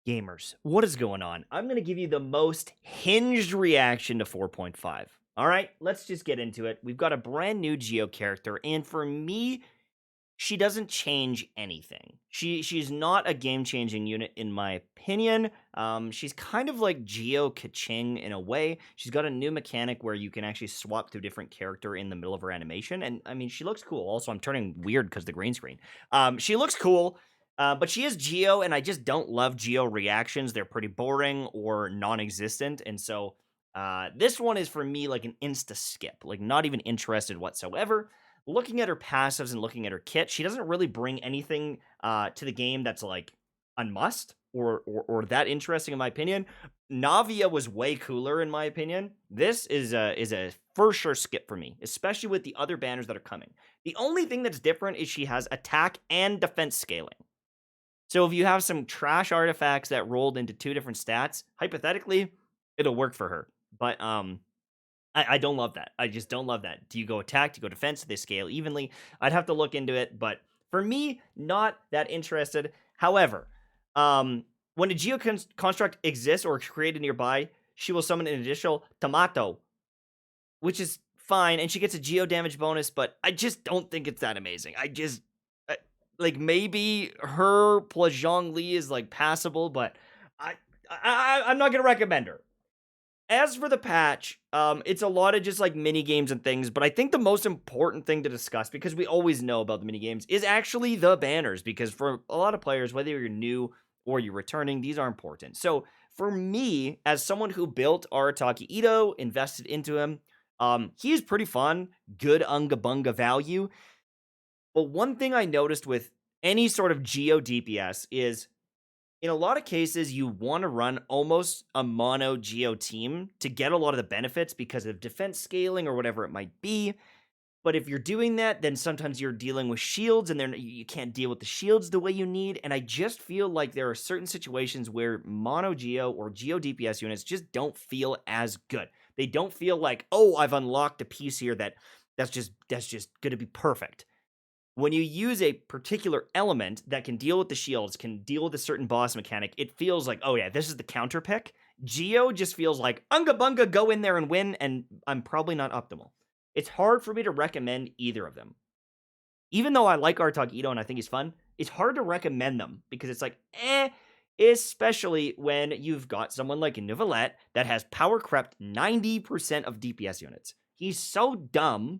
Gamers, what is going on? I'm going to give you the most hinged reaction to 4.5. All right, let's just get into it. We've got a brand new Geo character, and for me, she doesn't change anything. She's not a game-changing unit in my opinion. She's kind of like Geo Kaching in a way. She's got a new mechanic where you can actually swap to a different character in the middle of her animation, and I mean, she looks cool. Also, I'm turning weird because the green screen. She looks cool. But she is Geo, and I just don't love Geo reactions. They're pretty boring or non-existent, and so this one is for me like an insta skip, like not even interested whatsoever. Looking at her passives and looking at her kit, she doesn't really bring anything to the game that's like a must or that interesting in my opinion. Navia was way cooler in my opinion. This is a for sure skip for me, especially with the other banners that are coming. The only thing that's different is she has attack and defense scaling. So if you have some trash artifacts that rolled into two different stats, hypothetically, it'll work for her. But I don't love that. I just don't love that. Do you go attack? Do you go defense? Do they scale evenly? I'd have to look into it, but for me, not that interested. However, when a Geo construct exists or is created nearby, she will summon an additional Tomato, which is fine, and she gets a Geo damage bonus, but I just don't think it's that amazing. Like maybe her plus Zhongli is like passable, but I'm not gonna recommend her. As for the patch, it's a lot of just like mini games and things, but I think the most important thing to discuss, because we always know about the mini games, is actually the banners. Because for a lot of players, whether you're new or you're returning, these are important. So for me, as someone who built Arataki Ito, invested into him, he is pretty fun, good unga bunga value. But one thing I noticed with any sort of Geo DPS is in a lot of cases, you want to run almost a mono Geo team to get a lot of the benefits because of defense scaling or whatever it might be. But if you're doing that, then sometimes you're dealing with shields and then you can't deal with the shields the way you need. And I just feel like there are certain situations where mono Geo or Geo DPS units just don't feel as good. They don't feel like, oh, I've unlocked a piece here that's just going to be perfect. When you use a particular element that can deal with the shields, can deal with a certain boss mechanic, it feels like, oh yeah, this is the counter pick. Geo just feels like, unga bunga, go in there and win, and I'm probably not optimal. It's hard for me to recommend either of them. Even though I like Artog Ito and I think he's fun, it's hard to recommend them because it's like, especially when you've got someone like Neuvillette that has power crept 90% of DPS units. He's so dumb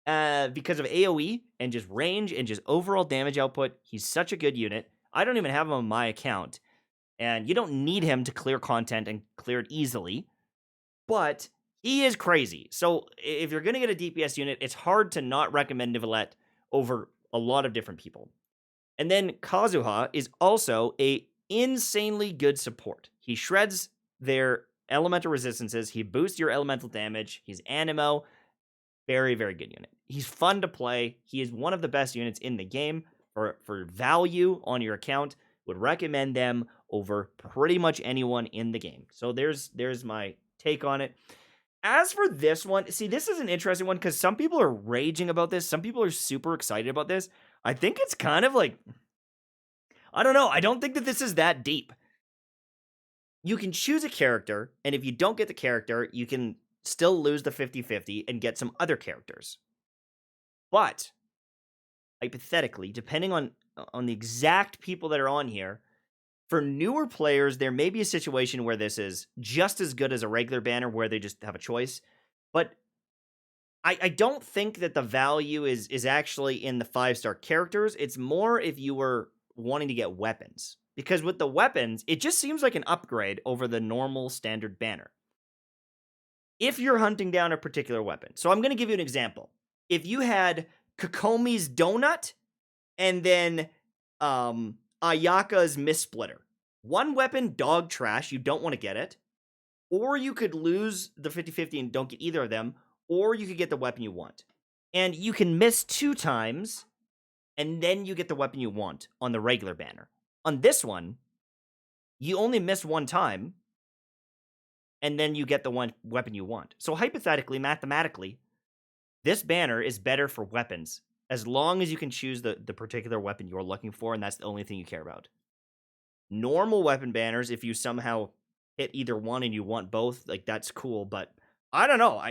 because of AoE and just range and just overall damage output. He's such a good unit. I don't even have him on my account, and you don't need him to clear content and clear it easily, but he is crazy. So if you're going to get a DPS unit, it's hard to not recommend Neuvillette over a lot of different people. And then Kazuha is also a insanely good support. He shreds their elemental resistances. He boosts your elemental damage. He's animo. Very, very good unit. He's fun to play. He is one of the best units in the game for value on your account. Would recommend them over pretty much anyone in the game. So there's my take on it. As for this one, see, this is an interesting one because some people are raging about this. Some people are super excited about this. I think it's kind of like, I don't know. I don't think that this is that deep. You can choose a character, and if you don't get the character, you can still lose the 50-50 and get some other characters. But hypothetically, depending on the exact people that are on here, for newer players, there may be a situation where this is just as good as a regular banner where they just have a choice. But I don't think that the value is actually in the 5-star characters. It's more if you were wanting to get weapons. Because with the weapons, it just seems like an upgrade over the normal standard banner. If you're hunting down a particular weapon. So I'm going to give you an example. If you had Kokomi's Donut and then Ayaka's Mistsplitter. One weapon, dog trash, you don't want to get it. Or you could lose the 50-50 and don't get either of them. Or you could get the weapon you want. And you can miss 2 times, and then you get the weapon you want on the regular banner. On this one, you only miss 1 time, and then you get the one weapon you want. So hypothetically, mathematically, this banner is better for weapons as long as you can choose the particular weapon you're looking for, and that's the only thing you care about. normal weapon banners if you somehow hit either one and you want both. Like, that's cool, but I don't know.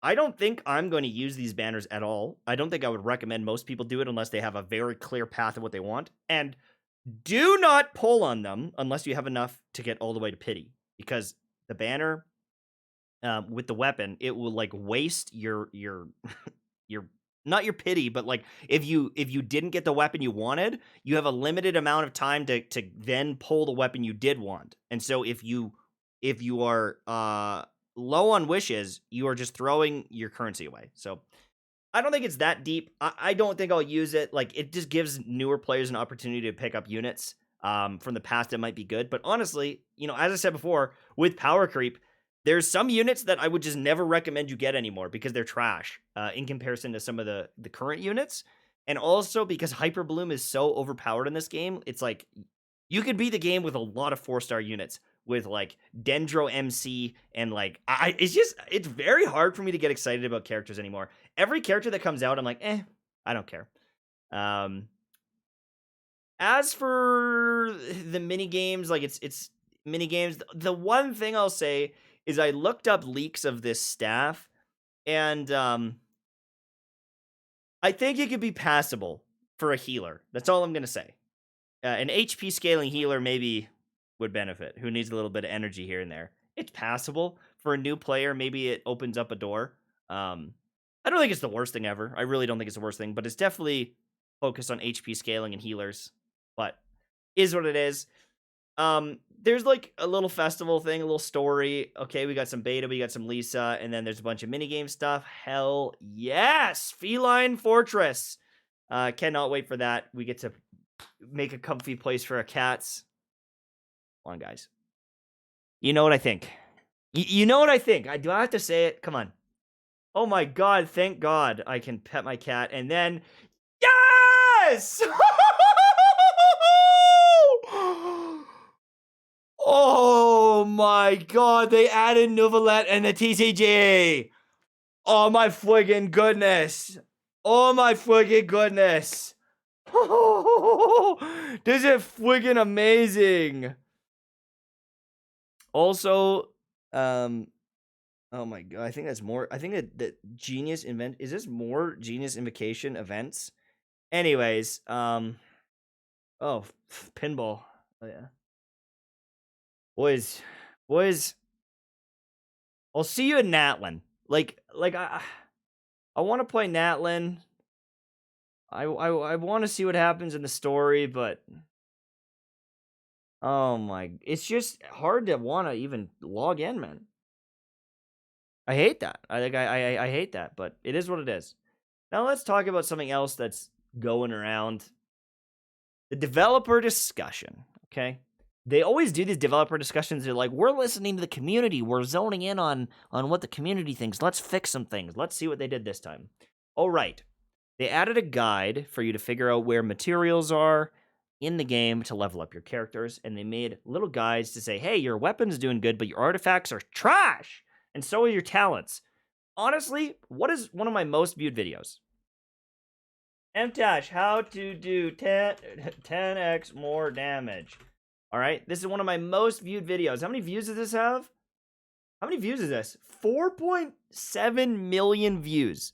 I don't think I'm going to use these banners at all. I don't think I would recommend most people do it unless they have a very clear path of what they want. And do not pull on them unless you have enough to get all the way to pity, because the banner with the weapon, it will like waste your your not your pity, but like if you didn't get the weapon you wanted, you have a limited amount of time to then pull the weapon you did want. And so if you are low on wishes, you are just throwing your currency away. So I don't think it's that deep. I don't think I'll use it. Like, it just gives newer players an opportunity to pick up units. From the past, it might be good. But honestly, as I said before, with power creep, there's some units that I would just never recommend you get anymore because they're trash in comparison to some of the current units. And also because Hyper Bloom is so overpowered in this game, it's like you could beat the game with a lot of 4-star units with like Dendro MC and like it's very hard for me to get excited about characters anymore. Every character that comes out, I'm like, I don't care. As for the mini games, like it's mini games. The one thing I'll say is I looked up leaks of this staff, and I think it could be passable for a healer. That's all I'm gonna say. An HP scaling healer maybe would benefit, who needs a little bit of energy here and there. It's passable. For a new player, maybe it opens up a door. I don't think it's the worst thing ever. I really don't think it's the worst thing, but it's definitely focused on HP scaling and healers. But is what it is. There's like a little festival thing, a little story. Okay, we got some beta, we got some Lisa, and then there's a bunch of minigame stuff. Hell yes! Feline Fortress. Cannot wait for that. We get to make a comfy place for our cats. Come on, guys. You know what I think. You know what I think. Do I have to say it? Come on. Oh my god, thank God I can pet my cat. And then, yes! Oh my god, they added Novelette and the TCG. Oh my friggin' goodness. Oh my friggin' goodness. This is friggin' amazing. Also, oh my god, I think that's more. I think that Genius Invent, is this more Genius Invocation events? Anyways, oh, pinball. Oh yeah. Boys, I'll see you at Natlin. Like I want to play Natlin. I want to see what happens in the story, but oh my, it's just hard to want to even log in, man. I hate that. I hate that, but it is what it is. Now let's talk about something else that's going around. The developer discussion, okay? They always do these developer discussions. They're like, we're listening to the community. We're zoning in on what the community thinks. Let's fix some things. Let's see what they did this time. All right. They added a guide for you to figure out where materials are in the game to level up your characters. And they made little guides to say, hey, your weapon's doing good, but your artifacts are trash. And so are your talents. Honestly, what is one of my most viewed videos? MTash, how to do 10x more damage. All right, this is one of my most viewed videos. How many views does this have? How many views is this? 4.7 million views.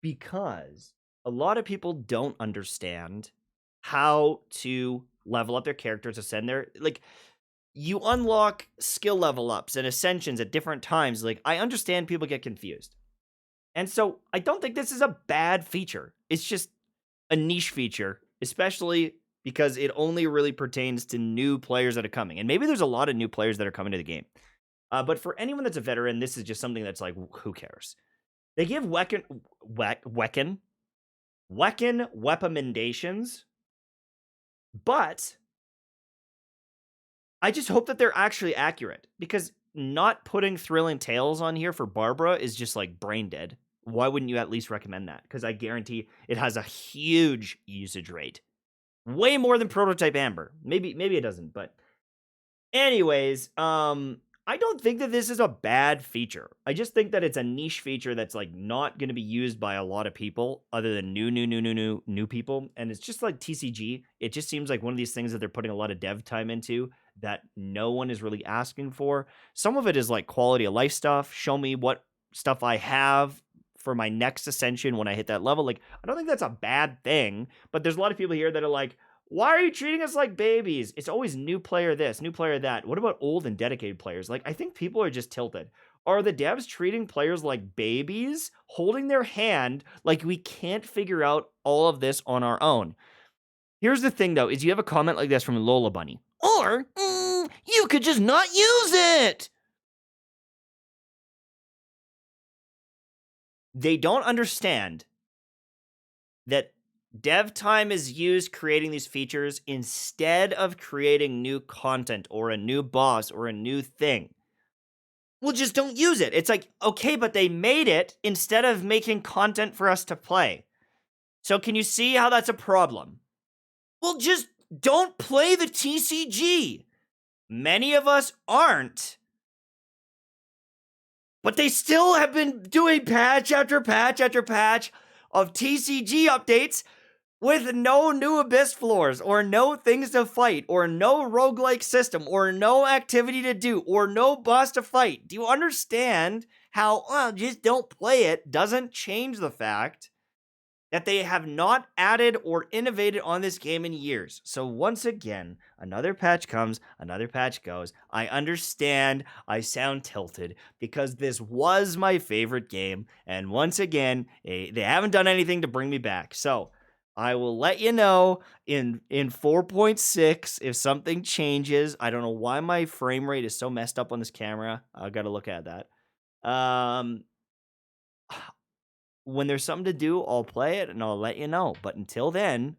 Because a lot of people don't understand how to level up their characters, ascend their, like, you unlock skill level ups and ascensions at different times. Like, I understand people get confused. And so I don't think this is a bad feature. It's just a niche feature, especially because it only really pertains to new players that are coming. And maybe there's a lot of new players that are coming to the game. But for anyone that's a veteran, this is just something that's like, who cares? They give weapon recommendations, but I just hope that they're actually accurate, because not putting Thrilling Tales on here for Barbara is just like brain dead. Why wouldn't you at least recommend that? Because I guarantee it has a huge usage rate. Way more than Prototype Amber. Maybe it doesn't, but anyways, I don't think that this is a bad feature. I just think that it's a niche feature that's like not going to be used by a lot of people other than new people. And it's just like TCG. It just seems like one of these things that they're putting a lot of dev time into that no one is really asking for. Some of it is like quality of life stuff. Show me what stuff I have for my next ascension when I hit that level. Like, I don't think that's a bad thing, but there's a lot of people here that are like, why are you treating us like babies? It's always new player this, new player that. What about old and dedicated players? Like, I think people are just tilted. Are the devs treating players like babies, holding their hand like we can't figure out all of this on our own? Here's the thing, though, is you have a comment like this from Lola Bunny. Or, you could just not use it. They don't understand that dev time is used creating these features instead of creating new content or a new boss or a new thing. Well, just don't use it. It's like, okay, but they made it instead of making content for us to play. So can you see how that's a problem? Well, just don't play the TCG. Many of us aren't. But they still have been doing patch after patch after patch of TCG updates with no new abyss floors, or no things to fight, or no roguelike system, or no activity to do, or no boss to fight. Do you understand how, just don't play it doesn't change the fact that they have not added or innovated on this game in years? So once again, another patch comes, another patch goes. I understand I sound tilted because this was my favorite game, and once again, they haven't done anything to bring me back. So I will let you know in 4.6 if something changes. I don't know why my frame rate is so messed up on this camera. I got to look at that. When there's something to do, I'll play it and I'll let you know. But until then,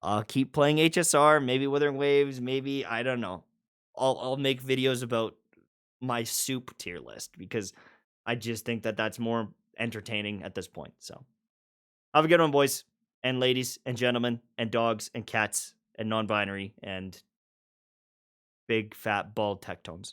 I'll keep playing HSR, maybe Wuthering Waves, maybe, I don't know. I'll make videos about my soup tier list because I just think that that's more entertaining at this point. So have a good one, boys and ladies and gentlemen and dogs and cats and non-binary and big fat bald tectones.